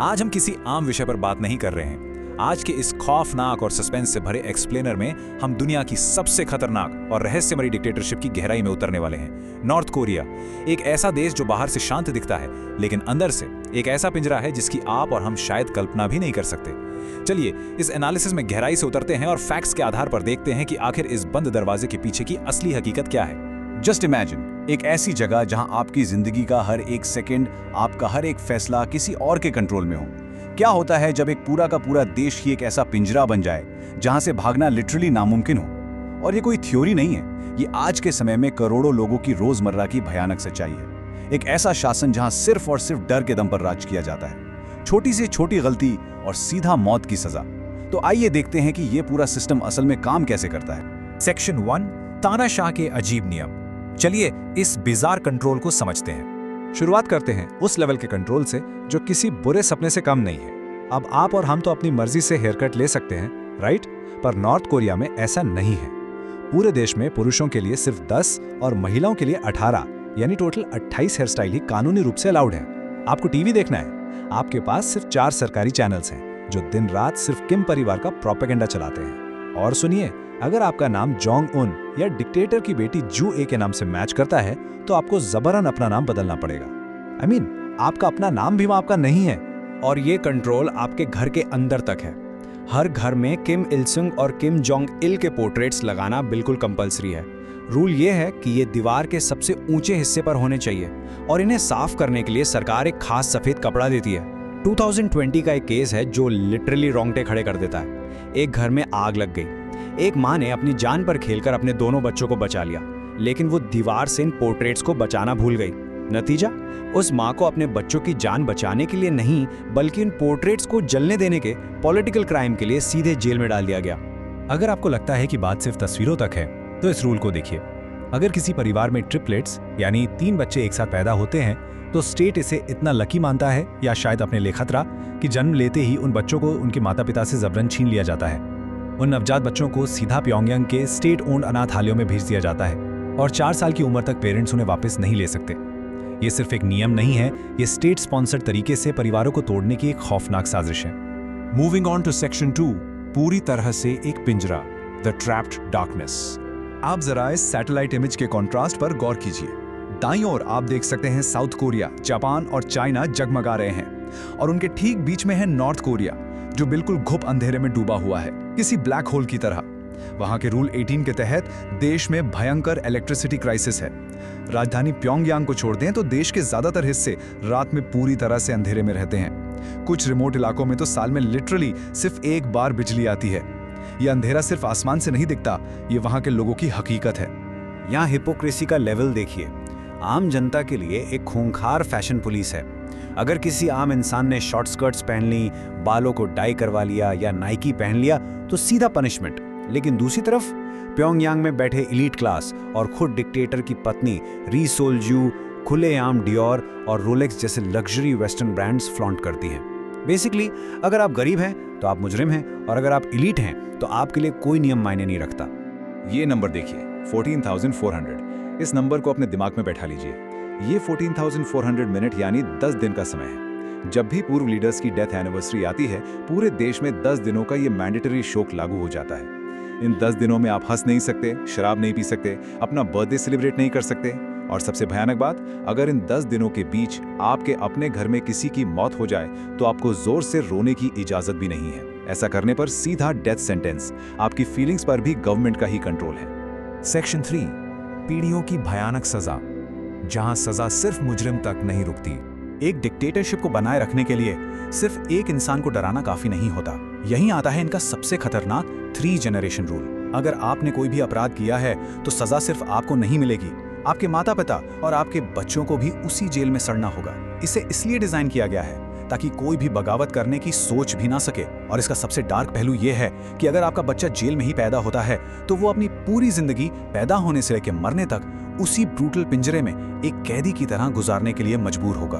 आज हम किसी आम विषय पर बात नहीं कर रहे हैं। आज के इस खौफनाक और सस्पेंस से भरे एक्सप्लेनर में हम दुनिया की सबसे खतरनाक और रहस्यमयी डिक्टेटरशिप की गहराई में उतरने वाले हैं। नॉर्थ कोरिया, एक ऐसा देश जो बाहर से शांत दिखता है लेकिन अंदर से एक ऐसा पिंजरा है जिसकी आप और हम शायद कल्पना भी नहीं कर सकते। चलिए इस एनालिसिस में गहराई से उतरते हैं और फैक्ट्स के आधार पर देखते हैं कि आखिर इस बंद दरवाजे के पीछे की असली हकीकत क्या है। जस्ट इमेजिन, एक ऐसी जगह जहां आपकी जिंदगी का हर एक सेकंड, आपका हर एक फैसला किसी और के कंट्रोल में हो। क्या होता है जब एक पूरा का पूरा देश ही एक ऐसा पिंजरा बन जाए जहां से भागना लिटरली नामुमकिन हो। और ये कोई थ्योरी नहीं है, ये आज के समय में करोड़ों लोगों की रोजमर्रा की भयानक सच्चाई है। एक ऐसा शासन जहां सिर्फ और सिर्फ डर के दम पर राज किया जाता है, छोटी से छोटी गलती और सीधा मौत की सजा। तो आइए देखते हैं कि ये पूरा सिस्टम असल में काम कैसे करता है। सेक्शन 1, तानाशाह के अजीब नियम। चलिए इस बिजार कंट्रोल को समझते हैं। शुरुआत करते हैं उस लेवल के कंट्रोल से जो किसी बुरे सपने से कम नहीं है। अब आप और हम तो अपनी मर्जी से हेयर कट ले सकते हैं, राइट? पर नॉर्थ कोरिया में ऐसा नहीं है। पूरे देश में पुरुषों के लिए सिर्फ 10 और महिलाओं के लिए 18 यानी टोटल 28 हेयर स्टाइल ही कानूनी रूप से अलाउड है। आपको टीवी देखना है, आपके पास सिर्फ 4 सरकारी चैनल्स हैं जो दिन रात सिर्फ किम परिवार का प्रोपेगेंडा चलाते हैं। और सुनिए, अगर आपका नाम जोंग उन या डिक्टेटर की बेटी जू ए के नाम से मैच करता है तो आपको जबरन अपना नाम बदलना पड़ेगा। आपका अपना नाम भी आपका नहीं है। और ये कंट्रोल आपके घर के अंदर तक है। हर घर में किम इल सुंग और किम जोंग इल के पोर्ट्रेट्स लगाना बिल्कुल कंपलसरी है। रूल ये है कि ये दीवार के सबसे ऊंचे हिस्से पर होने चाहिए और इन्हें साफ करने के लिए सरकार एक खास सफेद कपड़ा देती है। 2020 का एक केस है जो लिटरली रोंगटे खड़े कर देता है। एक घर में आग लग गई। एक माँ ने अपनी जान पर खेलकर अपने दोनों बच्चों को बचा लिया, लेकिन वो दीवार से इन पोर्ट्रेट्स को बचाना भूल गई। नतीजा, उस माँ को अपने बच्चों की जान बचाने के लिए नहीं बल्कि इन पोर्ट्रेट्स को जलने देने के पॉलिटिकल क्राइम के लिए सीधे जेल में डाल दिया गया। अगर आपको लगता है कि बात सिर्फ तस्वीरों तक है तो इस रूल को देखिए। अगर किसी परिवार में ट्रिपलेट्स यानी 3 बच्चे एक साथ पैदा होते हैं तो स्टेट इसे इतना लकी मानता है या शायद अपने लिए खतरा कि जन्म लेते ही उन बच्चों को उनके माता पिता से जबरन छीन लिया जाता है। उन नवजात बच्चों को सीधा प्योंगयांग के स्टेट ओन्ड अनाथालयों में भेज दिया जाता है और 4 साल की उम्र तक पेरेंट्स उन्हें वापस नहीं ले सकते। ये सिर्फ एक नियम नहीं है, ये स्टेट स्पॉन्सर्ड तरीके से परिवारों को तोड़ने की एक खौफनाक साजिश है। मूविंग ऑन टू सेक्शन 2, पूरी तरह से एक पिंजरा, द ट्रैप्ड डार्कनेस। आप जरा इस सैटेलाइट इमेज के कॉन्ट्रास्ट पर गौर कीजिए। दाईं ओर आप देख सकते हैं साउथ कोरिया, जापान और चाइना जगमगा रहे हैं और उनके ठीक बीच में है नॉर्थ कोरिया जो बिल्कुल घुप अंधेरे में डूबा हुआ है, किसी ब्लैक होल की तरह। वहां के रूल 18 के तहत देश में भयंकर इलेक्ट्रिसिटी क्राइसिस है। राजधानी प्योंगयांग को छोड़ दें तो देश के ज्यादातर हिस्से रात में पूरी तरह से अंधेरे में रहते हैं। कुछ रिमोट इलाकों में तो साल में लिटरली सिर्फ एक बार बिजली आती है। यह अंधेरा सिर्फ आसमान से नहीं दिखता, ये वहां के लोगों की हकीकत है। यहाँ हिपोक्रेसी का लेवल देखिए। आम जनता के लिए एक खूंखार फैशन पुलिस है। अगर किसी आम इंसान ने शॉर्ट स्कर्ट्स पहन ली, बालों को डाई करवा लिया या नाइकी पहन लिया तो सीधा पनिशमेंट। लेकिन दूसरी तरफ प्योंगयांग में बैठे एलीट क्लास और खुद डिक्टेटर की पत्नी री सोल जू खुलेआम डियोर और रोलेक्स जैसे लग्जरी वेस्टर्न ब्रांड्स फ्लॉन्ट करती हैं। बेसिकली अगर आप गरीब हैं तो आप मुजरिम हैं और अगर आप एलीट हैं तो आपके लिए कोई नियम मायने नहीं रखता। ये नंबर देखिए, 14,400। इस नंबर को अपने दिमाग में बैठा लीजिए। ये 14,400 मिनट यानी 10 दिन का समय है। जब भी पूर्व लीडर्स की डेथ एनिवर्सरी आती है, पूरे देश में 10 दिनों का ये मैंडेटरी शोक लागू हो जाता है। इन 10 दिनों में आप हंस नहीं सकते, शराब नहीं पी सकते, अपना बर्थडे सेलिब्रेट नहीं कर सकते। और सबसे भयानक बात, अगर इन 10 दिनों के बीच आपके अपने घर में किसी की मौत हो जाए तो आपको जोर से रोने की इजाजत भी नहीं है। ऐसा करने पर सीधा डेथ सेंटेंस। आपकी फीलिंग्स पर भी गवर्नमेंट का ही कंट्रोल है। सेक्शन 3, पीढ़ियों की भयानक सजा, जहां सजा सिर्फ मुजरिम तक नहीं रुकती। एक डिक्टेटरशिप को बनाए रखने के लिए सिर्फ एक इंसान को डराना काफी नहीं होता। यहीं आता है इनका सबसे खतरनाक 3 जनरेशन रूल। अगर आपने कोई भी अपराध किया है तो सजा सिर्फ आपको नहीं मिलेगी, आपके माता पिता और आपके बच्चों को भी उसी जेल में सड़ना होगा। इसे इसलिए डिजाइन किया गया है ताकि कोई भी बगावत करने की सोच भी ना सके। और इसका सबसे डार्क पहलू यह है कि अगर आपका बच्चा जेल में ही पैदा होता है तो वो अपनी पूरी जिंदगी पैदा होने से लेकर मरने तक उसी ब्रूटल पिंजरे में एक कैदी की तरह गुजारने के लिए मजबूर होगा।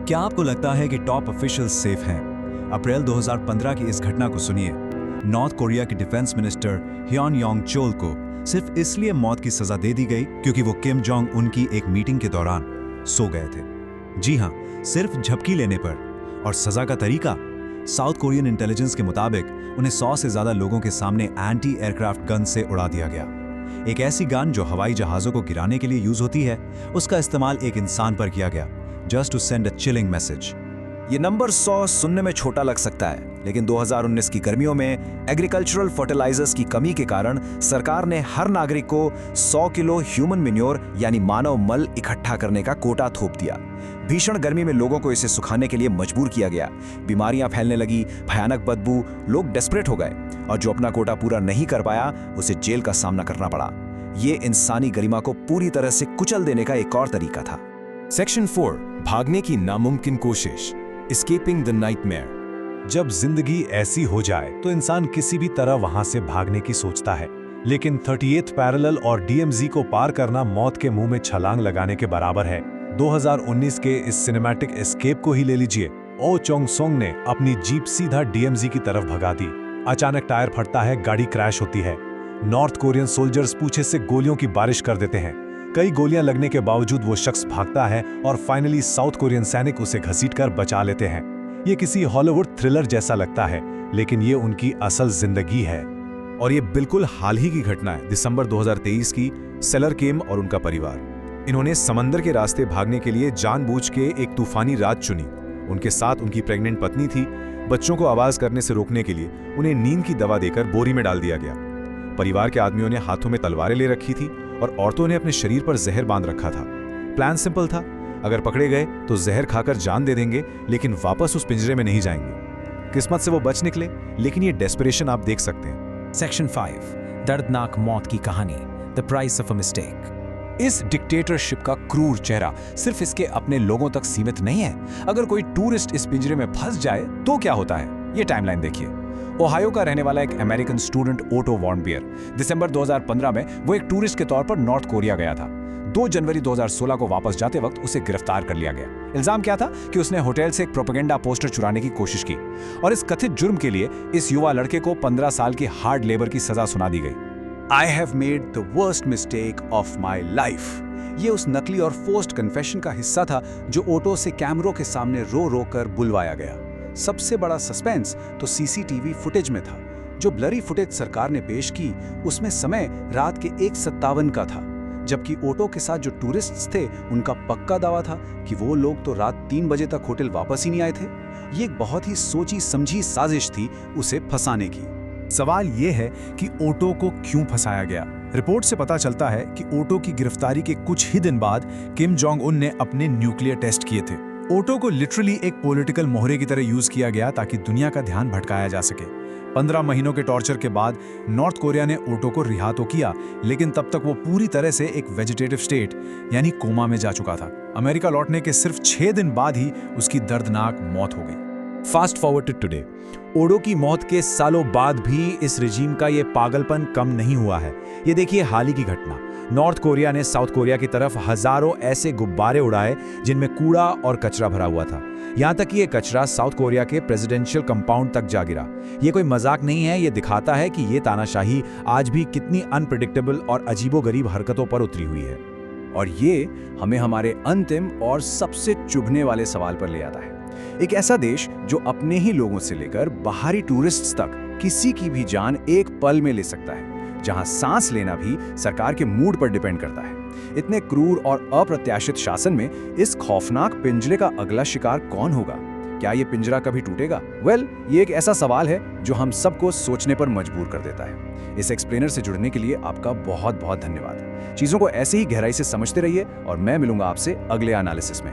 क्या आपको लगता है कि टॉप ऑफिशियल्स सेफ हैं? अप्रैल 2015 की इस घटना को सुनिए। नॉर्थ कोरिया के defence minister Hyeon Yong Chola को सिर्फ इसलिए मौत की सजा दे दी गई क्योंकि वो किम जोंग उन की एक मीटिंग के दौरान सो गए थे। जी हां, सिर्फ झपकी लेने पर। और सजा का तरीका? साउथ कोरियन इंटेलिजेंस के मुताबिक उन्हें 100 से ज्यादा लोगों के सामने एंटी एयरक्राफ्ट गन से उड़ा दिया गया। एक ऐसी गन जो हवाई जहाजों को गिराने के लिए यूज होती है, उसका इस्तेमाल एक इंसान पर किया गया, just to send a chilling message. ये नंबर 100 सुनने में छोटा लग सकता है, लेकिन 2019 की गर्मियों में एग्रीकल्चरल फर्टिलाइजर्स की कमी के कारण सरकार ने हर नागरिक को 100 किलो ह्यूमन मैन्योर यानी मानव मल इकट्ठा करने का कोटा थोप दिया। भीषण गर्मी में लोगों को इसे सुखाने के लिए मजबूर किया गया। बीमारियां फैलने लगी, भयानक बदबू, लोग डेस्परेट हो गए और जो अपना कोटा पूरा नहीं कर पाया उसे जेल का सामना करना पड़ा। ये इंसानी गरिमा को पूरी तरह से कुचल देने का एक और तरीका था। सेक्शन 4, भागने की नामुमकिन कोशिश, एस्केपिंग द नाइटमेयर। जब जिंदगी ऐसी हो जाए तो इंसान किसी भी तरह वहां से भागने की सोचता है, लेकिन 38th पैरेलल और DMZ को पार करना मौत के मुंह में छलांग लगाने के बराबर है। 2019 के इस सिनेमैटिक एस्केप को ही ले लीजिए। ओ चोंग सोंग ने अपनी जीप सीधा DMZ की तरफ भगा दी। अचानक टायर फटता है, गाड़ी क्रैश होती है। नॉर्थ कोरियन सोल्जर्स पीछे से गोलियों की बारिश कर देते हैं। कई गोलियां लगने के बावजूद वो शख्स भागता है और फाइनली साउथ कोरियन सैनिक उसे घसीटकर बचा लेते हैं। ये किसी हॉलीवुड थ्रिलर जैसा लगता है, लेकिन ये उनकी असल जिंदगी है। और ये बिल्कुल हाल ही की घटना है, दिसंबर 2023 की। सेलर किम और उनका परिवार, इन्होंने समंदर के रास्ते भागने के लिए जानबूझ के एक तूफानी रात चुनी। उनके साथ उनकी प्रेग्नेंट पत्नी थी। बच्चों को आवाज करने से रोकने के लिए उन्हें नींद की दवा देकर बोरी में डाल दिया गया। परिवार के आदमियों ने हाथों में तलवारें ले रखी थी और औरतों ने अपने शरीर पर जहर बांध रखा था। प्लान सिंपल था, अगर पकड़े गए तो जहर खाकर जान दे देंगे, लेकिन वापस उस पिंजरे में नहीं जाएंगे। किस्मत से वो बच निकले, लेकिन ये डेस्परेशन आप देख सकते हैं। सेक्शन 5, दर्दनाक मौत की कहानी, the price of a mistake. इस डिक्टेटरशिप का क्रूर चेहरा सिर्फ इसके अपने लोगों तक सीमित नहीं है। अगर कोई टूरिस्ट इस पिंजरे में फंस जाए तो क्या होता है, ये टाइमलाइन देखिए। ओहायो का रहने वाला एक अमेरिकन स्टूडेंट ओटो वॉर्नबियर, दिसंबर 2015 में वो एक टूरिस्ट के तौर पर नॉर्थ कोरिया गया था। 2 जनवरी 2016 को वापस जाते वक्त उसे गिरफ्तार कर लिया गया। इल्जाम क्या था कि उसने होटल से एक प्रोपेगेंडा पोस्टर चुराने की कोशिश की और इस कथित जुर्म के लिए इस युवा लड़के को 15 साल की हार्ड लेबर की सजा सुना दी गई। I have made the worst mistake of my life। ये उस नकली और फोर्स्ड कन्फेशन का हिस्सा था जो ओटो से कैमरों के सामने रो रो कर बुलवाया गया। सबसे बड़ा सस्पेंस तो सीसीटीवी फुटेज में था। जो ब्लरी फुटेज सरकार ने पेश की उसमें समय रात के 1:57 का था, जबकि ओटो के साथ जो टूरिस्ट्स थे उनका पक्का दावा था कि वो लोग तो रात 3 बजे तक होटल वापस ही नहीं आए थे। ये एक बहुत ही सोची समझी साजिश थी उसे फंसाने की। सवाल ये है कि ओटो को क्यों फंसाया गया। रिपोर्ट से पता चलता है कि ओटो की गिरफ्तारी के कुछ ही दिन बाद किम जोंग उन ने अपने न्यूक्लियर टेस्ट किए थे। ओटो को लिटरली एक पॉलिटिकल मोहरे की तरह यूज किया गया ताकि दुनिया का ध्यान भटकाया जा सके। 15 महीनों के टॉर्चर के बाद नॉर्थ कोरिया ने ओटो को रिहा तो किया, लेकिन तब तक वो पूरी तरह से एक वेजिटेटिव स्टेट यानी कोमा में जा चुका था। अमेरिका लौटने के सिर्फ 6 दिन बाद ही उसकी दर्दनाक मौत हो गई। Fast forward to today. ओडो की मौत के सालों बाद भी इस रिजीम का ये पागलपन कम नहीं हुआ है। ये देखिए हाल ही की घटना, नॉर्थ कोरिया ने साउथ कोरिया की तरफ हजारों ऐसे गुब्बारे उड़ाए जिनमें कूड़ा और कचरा भरा हुआ था। यहाँ तक कि ये कचरा साउथ कोरिया के प्रेसिडेंशियल कंपाउंड तक जा गिरा। ये कोई मजाक नहीं है, ये दिखाता है कि ये तानाशाही आज भी कितनी अनप्रेडिक्टेबल और अजीबोगरीब हरकतों पर उतरी हुई है। और ये हमें हमारे अंतिम और सबसे चुभने वाले सवाल पर ले आता है। एक ऐसा देश जो अपने ही लोगों से लेकर बाहरी टूरिस्ट्स तक किसी की भी जान एक पल में ले सकता है, जहां सांस लेना भी सरकार के मूड पर डिपेंड करता है। इतने क्रूर और अप्रत्याशित शासन में इस खौफनाक पिंजरे का अगला शिकार कौन होगा? क्या ये पिंजरा कभी टूटेगा? ये एक ऐसा सवाल है जो हम सबको सोचने पर मजबूर कर देता है। इस एक्सप्लेनर से जुड़ने के लिए आपका बहुत बहुत धन्यवाद। चीजों को ऐसे ही गहराई से समझते रहिए और मैं मिलूंगा आपसे अगले एनालिसिस में।